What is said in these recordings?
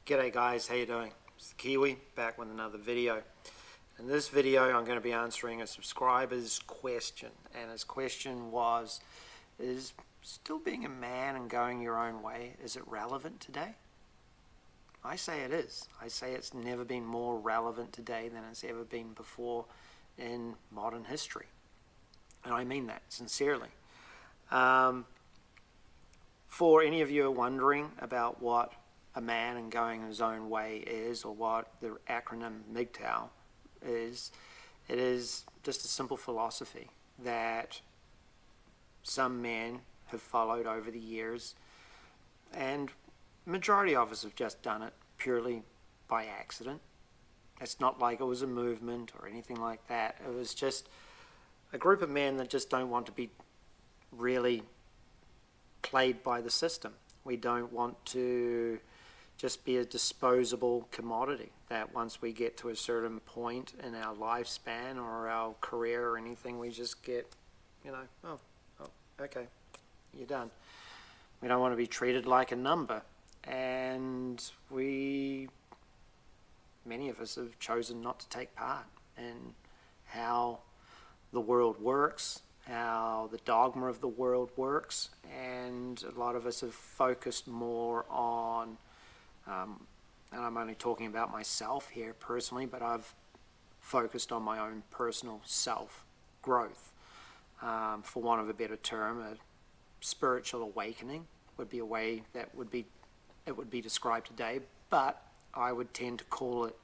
G'day guys, how you doing? It's the Kiwi, back with another video. In this video I'm going to be answering a subscriber's question, and his question was, is still being a man and going your own way, is it relevant today? I say it is. I say it's never been more relevant today than it's ever been before in modern history. And I mean that sincerely. For any of you who are wondering about what a man and going his own way is, or what the acronym MGTOW is, it is just a simple philosophy that some men have followed over the years, and majority of us have just done it purely by accident. It's not like it was a movement or anything like that. It was just a group of men that just don't want to be really played by the system. We don't want to just be a disposable commodity that once we get to a certain point in our lifespan or our career or anything, we just get, oh, okay, you're done. We don't want to be treated like a number. And many of us have chosen not to take part in how the world works, how the dogma of the world works, and a lot of us have focused more on, and I'm only talking about myself here personally, but I've focused on my own personal self-growth. For want of a better term, a spiritual awakening would be a way that it would be described today, but I would tend to call it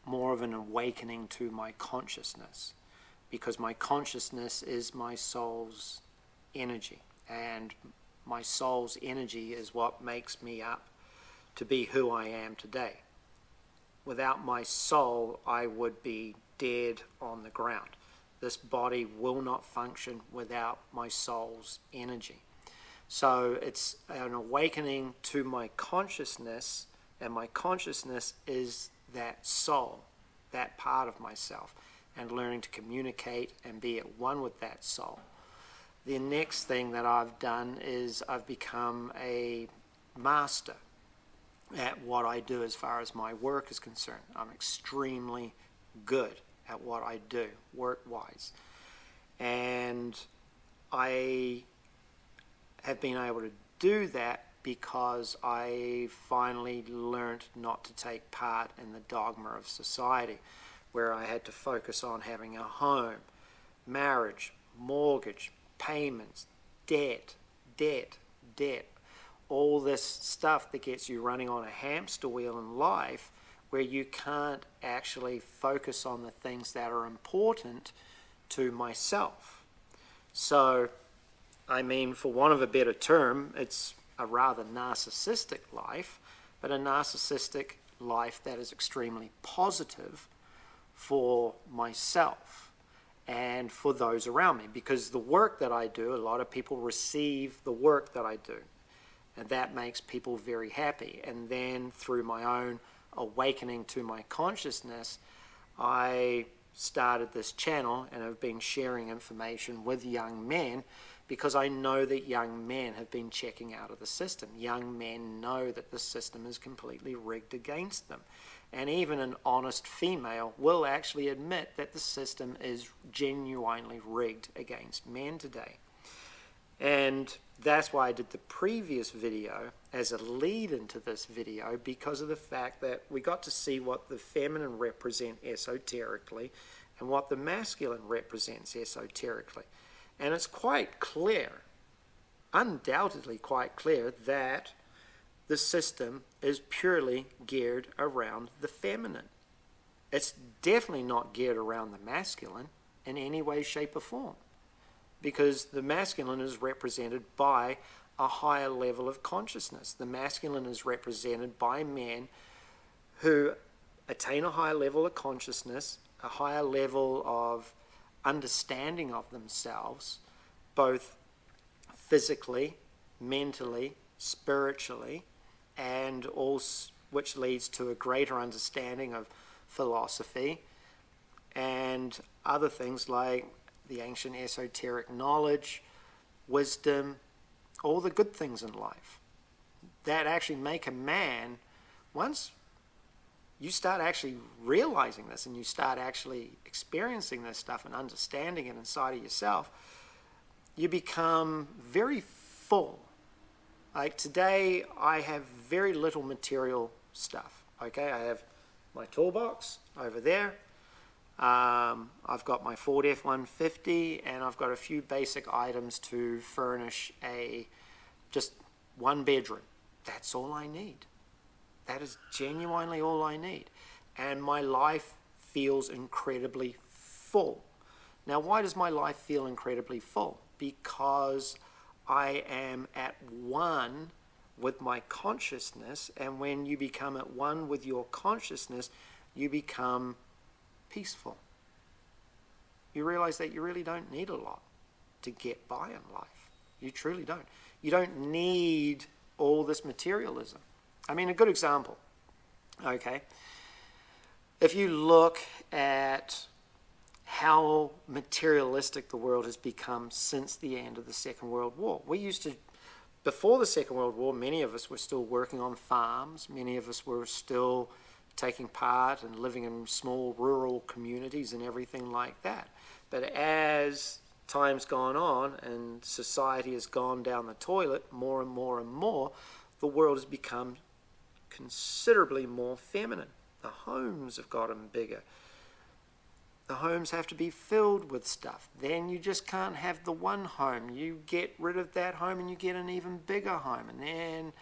more of an awakening to my consciousness, because my consciousness is my soul's energy, and my soul's energy is what makes me up to be who I am today. Without my soul, I would be dead on the ground. This body will not function without my soul's energy. So it's an awakening to my consciousness, and my consciousness is that soul, that part of myself, and learning to communicate and be at one with that soul. The next thing that I've done is I've become a master at what I do as far as my work is concerned. I'm extremely good at what I do, work-wise. And I have been able to do that because I finally learned not to take part in the dogma of society, where I had to focus on having a home, marriage, mortgage, payments, debt, all this stuff that gets you running on a hamster wheel in life, where you can't actually focus on the things that are important to myself. So, for want of a better term, it's a rather narcissistic life, but a narcissistic life that is extremely positive for myself and for those around me, because the work that I do, a lot of people receive the work that I do, and that makes people very happy. And then through my own awakening to my consciousness, I started this channel and have been sharing information with young men, because I know that young men have been checking out of the system. Young men know that the system is completely rigged against them. And even an honest female will actually admit that the system is genuinely rigged against men today. And that's why I did the previous video as a lead into this video, because of the fact that we got to see what the feminine represent esoterically and what the masculine represents esoterically. And it's quite clear, undoubtedly quite clear, that the system is purely geared around the feminine. It's definitely not geared around the masculine in any way, shape, or form, because the masculine is represented by a higher level of consciousness. The masculine is represented by men who attain a higher level of consciousness, a higher level of understanding of themselves, both physically, mentally, spiritually, and also, which leads to a greater understanding of philosophy and other things like the ancient esoteric knowledge, wisdom, all the good things in life that actually make a man, once you start actually realizing this and you start actually experiencing this stuff and understanding it inside of yourself, you become very full. Like today, I have very little material stuff. Okay, I have my toolbox over there. I've got my Ford F-150, and I've got a few basic items to furnish just one bedroom. That's all I need. That is genuinely all I need. And my life feels incredibly full. Now, why does my life feel incredibly full? Because I am at one with my consciousness, and when you become at one with your consciousness, you become peaceful. You realize that you really don't need a lot to get by in life. You truly don't. You don't need all this materialism. I mean, a good example, okay? If you look at how materialistic the world has become since the end of the Second World War. Before the Second World War, many of us were still working on farms. Many of us were still taking part and living in small rural communities and everything like that. But as time's gone on and society has gone down the toilet more and more and more, the world has become considerably more feminine. The homes have gotten bigger. The homes have to be filled with stuff. Then you just can't have the one home. You get rid of that home and you get an even bigger home. And then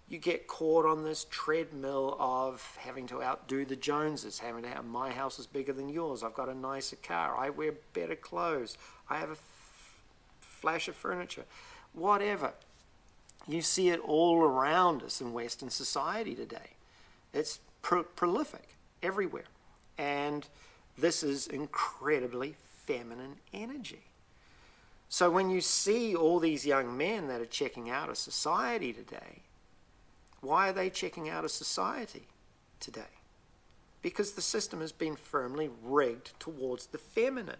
you get caught on this treadmill of having to outdo the Joneses, having to have, my house is bigger than yours, I've got a nicer car, I wear better clothes, I have a flash of furniture, whatever. You see it all around us in Western society today. It's prolific everywhere. And this is incredibly feminine energy. So when you see all these young men that are checking out of society today, why are they checking out of society today? Because the system has been firmly rigged towards the feminine.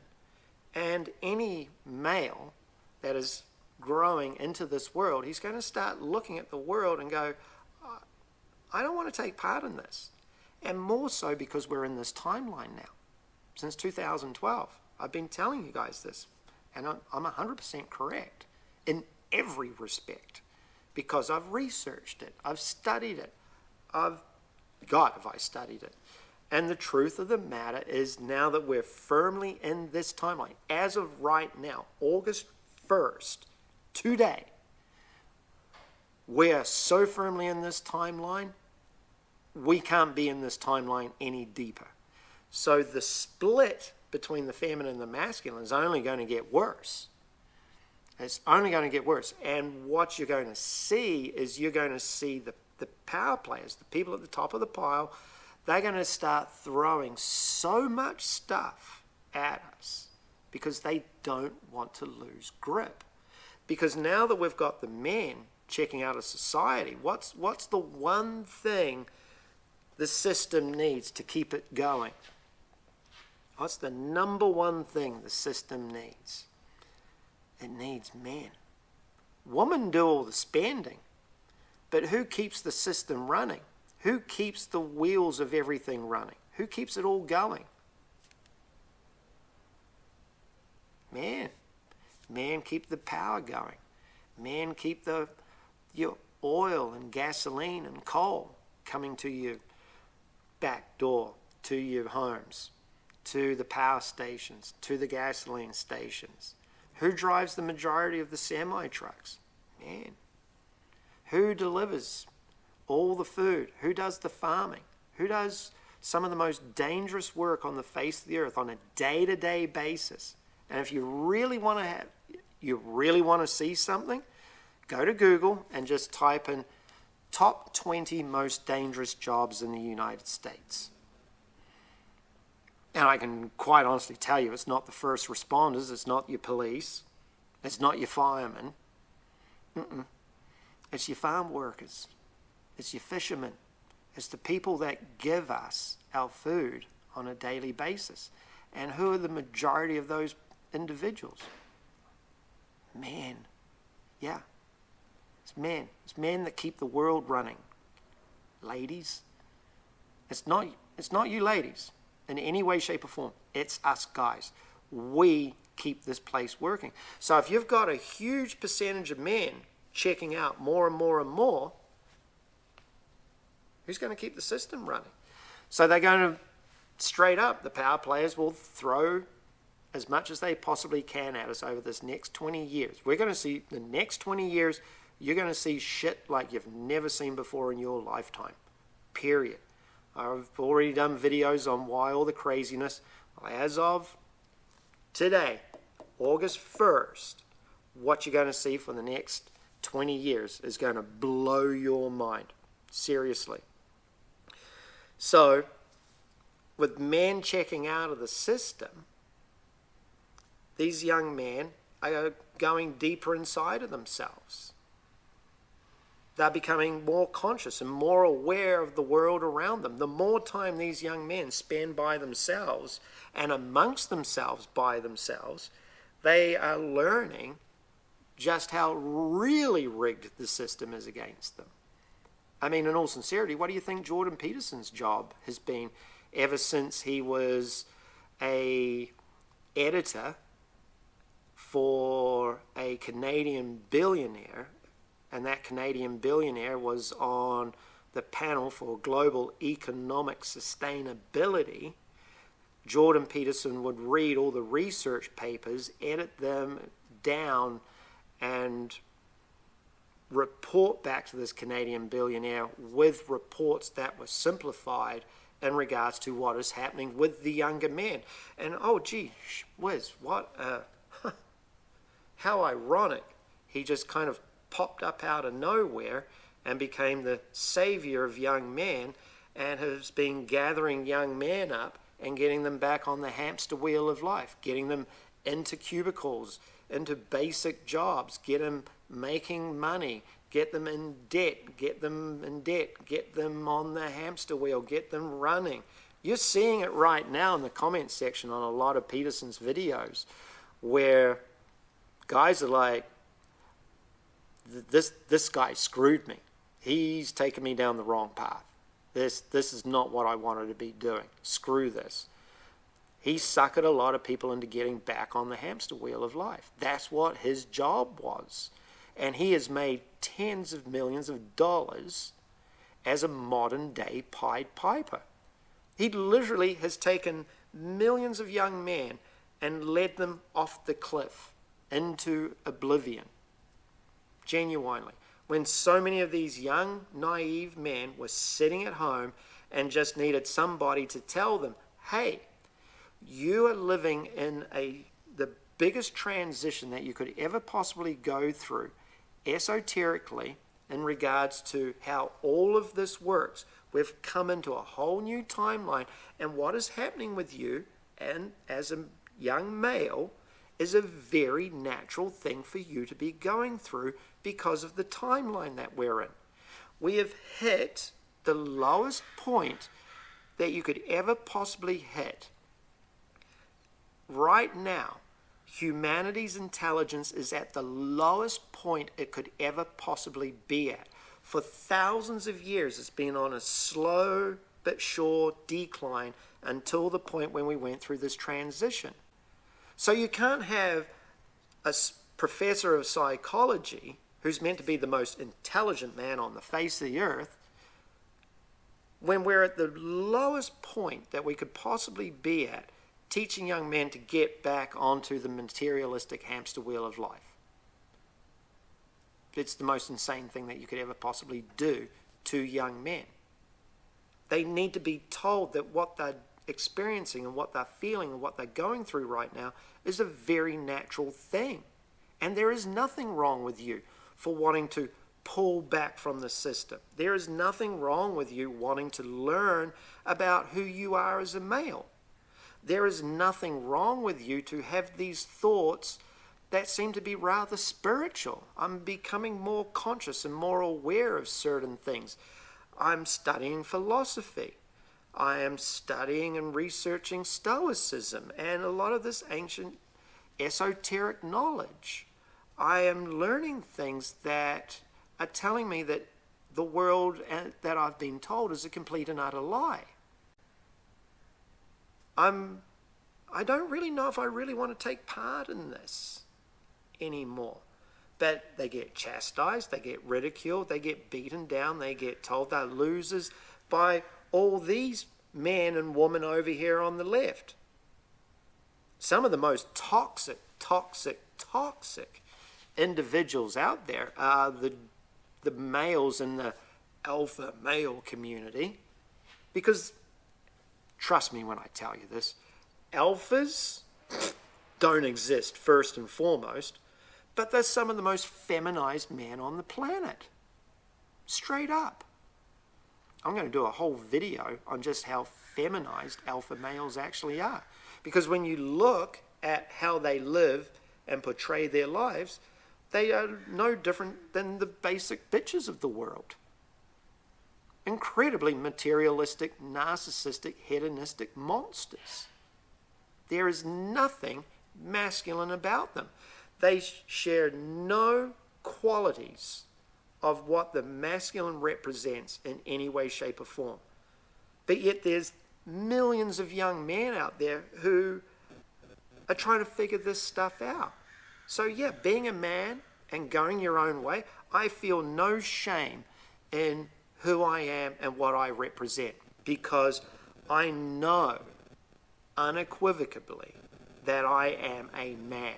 And any male that is growing into this world, he's going to start looking at the world and go, I don't want to take part in this. And more so because we're in this timeline now. Since 2012, I've been telling you guys this, and I'm 100% correct in every respect, because I've researched it, I've studied it, have I studied it. And the truth of the matter is, now that we're firmly in this timeline, as of right now, August 1st, today, we are so firmly in this timeline, we can't be in this timeline any deeper. So the split between the feminine and the masculine is only going to get worse. It's only going to get worse. And what you're going to see is you're going to see the power players, the people at the top of the pile, they're going to start throwing so much stuff at us because they don't want to lose grip. Because now that we've got the men checking out of society, what's the one thing the system needs to keep it going? What's the number one thing the system needs? It needs men. Women do all the spending, but who keeps the system running? Who keeps the wheels of everything running? Who keeps it all going? Men. Men keep the power going. Men keep your oil and gasoline and coal coming to your back door, to your homes, to the power stations, to the gasoline stations. Who drives the majority of the semi-trucks? Man. Who delivers all the food? Who does the farming? Who does some of the most dangerous work on the face of the earth on a day-to-day basis? And if you really want to see something, go to Google and just type in top 20 most dangerous jobs in the United States. And I can quite honestly tell you, it's not the first responders, it's not your police, it's not your firemen. It's your farm workers, it's your fishermen, it's the people that give us our food on a daily basis. And who are the majority of those individuals? Men. Yeah, it's men. It's men that keep the world running. Ladies, It's not you ladies in any way, shape, or form. It's us guys. We keep this place working. So if you've got a huge percentage of men checking out more and more and more, who's going to keep the system running? So they're going to, straight up, the power players will throw as much as they possibly can at us over this next 20 years. We're going to see the next 20 years, you're going to see shit like you've never seen before in your lifetime, period. I've already done videos on why all the craziness. As of today, August 1st, what you're going to see for the next 20 years is going to blow your mind. Seriously. So, with men checking out of the system, these young men are going deeper inside of themselves. They're becoming more conscious and more aware of the world around them. The more time these young men spend by themselves and amongst themselves by themselves, they are learning just how really rigged the system is against them. I mean, in all sincerity, what do you think Jordan Peterson's job has been ever since he was a editor for a Canadian billionaire, and that Canadian billionaire was on the panel for global economic sustainability? Jordan Peterson would read all the research papers, edit them down, and report back to this Canadian billionaire with reports that were simplified in regards to what is happening with the younger men. And oh gee whiz, what how ironic. He just kind of popped up out of nowhere and became the savior of young men, and has been gathering young men up and getting them back on the hamster wheel of life, getting them into cubicles, into basic jobs, get them making money, get them in debt, get them on the hamster wheel, get them running. You're seeing it right now in the comment section on a lot of Peterson's videos, where guys are like, this guy screwed me. He's taken me down the wrong path. This is not what I wanted to be doing. Screw this. He suckered a lot of people into getting back on the hamster wheel of life. That's what his job was. And he has made tens of millions of dollars as a modern day Pied Piper. He literally has taken millions of young men and led them off the cliff into oblivion. Genuinely. When so many of these young, naive men were sitting at home and just needed somebody to tell them, hey, you are living in the biggest transition that you could ever possibly go through, esoterically, in regards to how all of this works. We've come into a whole new timeline, and what is happening with you, and as a young male, is a very natural thing for you to be going through because of the timeline that we're in. We have hit the lowest point that you could ever possibly hit. Right now, humanity's intelligence is at the lowest point it could ever possibly be at. For thousands of years, it's been on a slow but sure decline until the point when we went through this transition. So you can't have a professor of psychology, who's meant to be the most intelligent man on the face of the earth, when we're at the lowest point that we could possibly be at, teaching young men to get back onto the materialistic hamster wheel of life. It's the most insane thing that you could ever possibly do to young men. They need to be told that what they're experiencing and what they're feeling and what they're going through right now is a very natural thing. And there is nothing wrong with you for wanting to pull back from the system. There is nothing wrong with you wanting to learn about who you are as a male. There is nothing wrong with you to have these thoughts that seem to be rather spiritual. I'm becoming more conscious and more aware of certain things. I'm studying philosophy. I am studying and researching Stoicism and a lot of this ancient esoteric knowledge. I am learning things that are telling me that the world that I've been told is a complete and utter lie. I don't really know if I really want to take part in this anymore. But they get chastised, they get ridiculed, they get beaten down, they get told they're losers by all these men and women over here on the left. Some of the most toxic individuals out there are the males in the alpha male community. Because, trust me when I tell you this, alphas don't exist first and foremost, but they're some of the most feminized men on the planet. Straight up. I'm going to do a whole video on just how feminized alpha males actually are. Because when you look at how they live and portray their lives, they are no different than the basic bitches of the world. Incredibly materialistic, narcissistic, hedonistic monsters. There is nothing masculine about them. They share no qualities of what the masculine represents in any way, shape, or form. But yet there's millions of young men out there who are trying to figure this stuff out. So yeah, being a man and going your own way, I feel no shame in who I am and what I represent, because I know unequivocally that I am a man.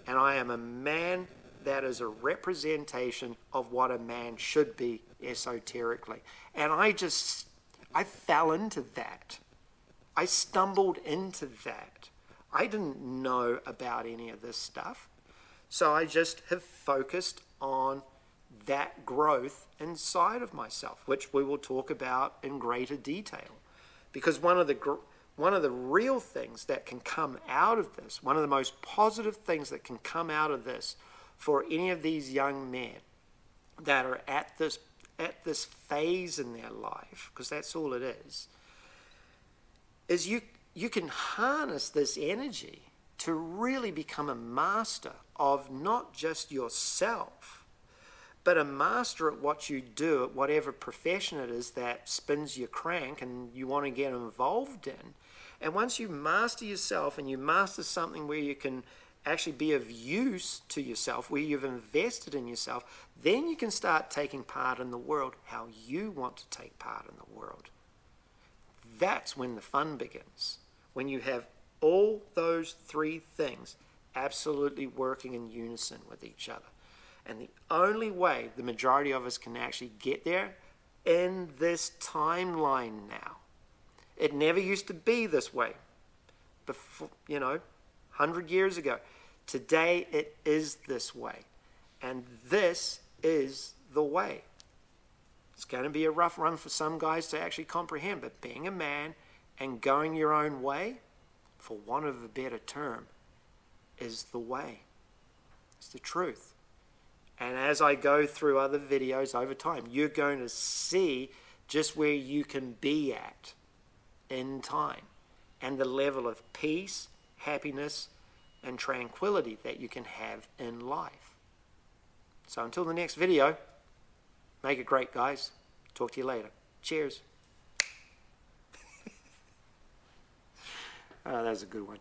And I am a man that is a representation of what a man should be esoterically. And I fell into that. I stumbled into that. I didn't know about any of this stuff. So I just have focused on that growth inside of myself, which we will talk about in greater detail. Because one of the real things that can come out of this, one of the most positive things that can come out of this for any of these young men that are at this phase in their life, because that's all it is you can harness this energy to really become a master of not just yourself, but a master at what you do, at whatever profession it is that spins your crank and you want to get involved in. And once you master yourself and you master something where you can actually be of use to yourself, where you've invested in yourself, then you can start taking part in the world how you want to take part in the world. That's when the fun begins. When you have all those three things absolutely working in unison with each other. And the only way the majority of us can actually get there in this timeline now. It never used to be this way before, 100 years ago. Today it is this way. And this is the way. It's going to be a rough run for some guys to actually comprehend, but being a man and going your own way, for want of a better term, is the way. It's the truth. And as I go through other videos over time, you're going to see just where you can be at in time and the level of peace, happiness, and tranquility that you can have in life. So until the next video, make it great, guys. Talk to you later. Cheers. Oh, that was a good one.